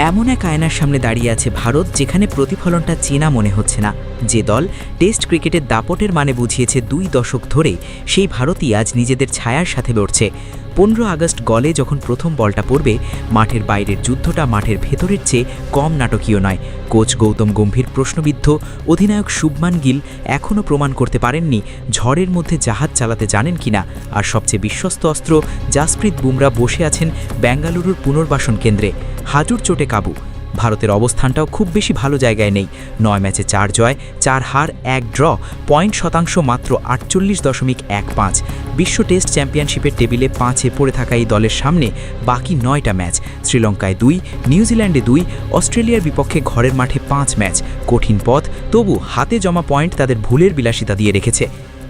এমন এক আয়নার সামনে দাঁড়িয়ে আছে ভারত, যেখানে প্রতিফলনটা চেনা মনে হচ্ছে না। যে দল টেস্ট ক্রিকেটের দাপটের মানে বুঝিয়েছে 2 দশক ধরে, সেই ভারতই আজ নিজেদের ছায়ার সাথে লড়ছে। 15 আগস্ট গলে যখন প্রথম বলটা পড়বে, মাঠের বাইরের যুদ্ধটা মাঠের ভেতরের চেয়ে কম নাটকীয় নয়। কোচ গৌতম গম্ভীর প্রশ্নবিদ্ধ, অধিনায়ক শুভমান গিল এখনও প্রমাণ করতে পারেননি ঝড়ের মধ্যে জাহাজ চালাতে জানেন কিনা, আর সবচেয়ে বিশ্বস্ত অস্ত্র জাসপ্রীত বুমরা বসে আছেন বেঙ্গালুরুর পুনর্বাসন কেন্দ্রে, হাঁটুর চোটে কাবু। ভারতের অবস্থানটাও খুব বেশি ভালো জায়গায় নেই। 9 ম্যাচে 4 জয়, 4 হার, 1 ড্র, পয়েন্ট শতাংশ মাত্র 48.15। বিশ্ব টেস্ট চ্যাম্পিয়নশিপের টেবিলে 5-এ পড়ে থাকা এই দলের সামনে বাকি 9টা ম্যাচ। শ্রীলঙ্কায় 2, নিউজিল্যান্ডে 2, অস্ট্রেলিয়ার বিপক্ষে ঘরের মাঠে 5 ম্যাচ। কঠিন পথ, তবু হাতে জমা পয়েন্ট তাদের ভুলের বিলাসিতা দিয়ে রেখেছে।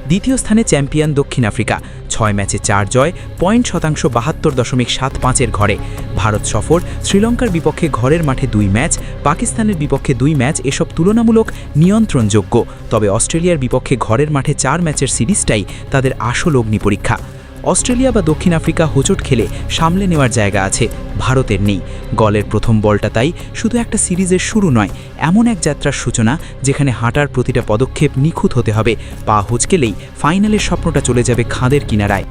দ্বিতীয় স্থানে চ্যাম্পিয়ন দক্ষিণ আফ্রিকা, 6 ম্যাচে 4 জয়, পয়েন্ট শতাংশ 72.75-এর ঘরে। ভারত সফর, শ্রীলঙ্কার বিপক্ষে ঘরের মাঠে 2 ম্যাচ, পাকিস্তানের বিপক্ষে 2 ম্যাচ, এসব তুলনামূলক নিয়ন্ত্রণযোগ্য। তবে অস্ট্রেলিয়ার বিপক্ষে ঘরের মাঠে 4 ম্যাচের সিরিজটাই তাদের আসল অগ্নি পরীক্ষা। অস্ট্রেলিয়া বা দক্ষিণ আফ্রিকা হোঁচট খেলে সামলে নেওয়ার জায়গা আছে, ভারতের নেই। গলের প্রথম বলটা তাই শুধু একটা সিরিজের শুরু নয়, এমন এক যাত্রার সূচনা যেখানে হাঁটার প্রতিটা পদক্ষেপ নিখুঁত হতে হবে। পা হোঁচকেলেই ফাইনালের স্বপ্নটা চলে যাবে খাদের কিনারায়।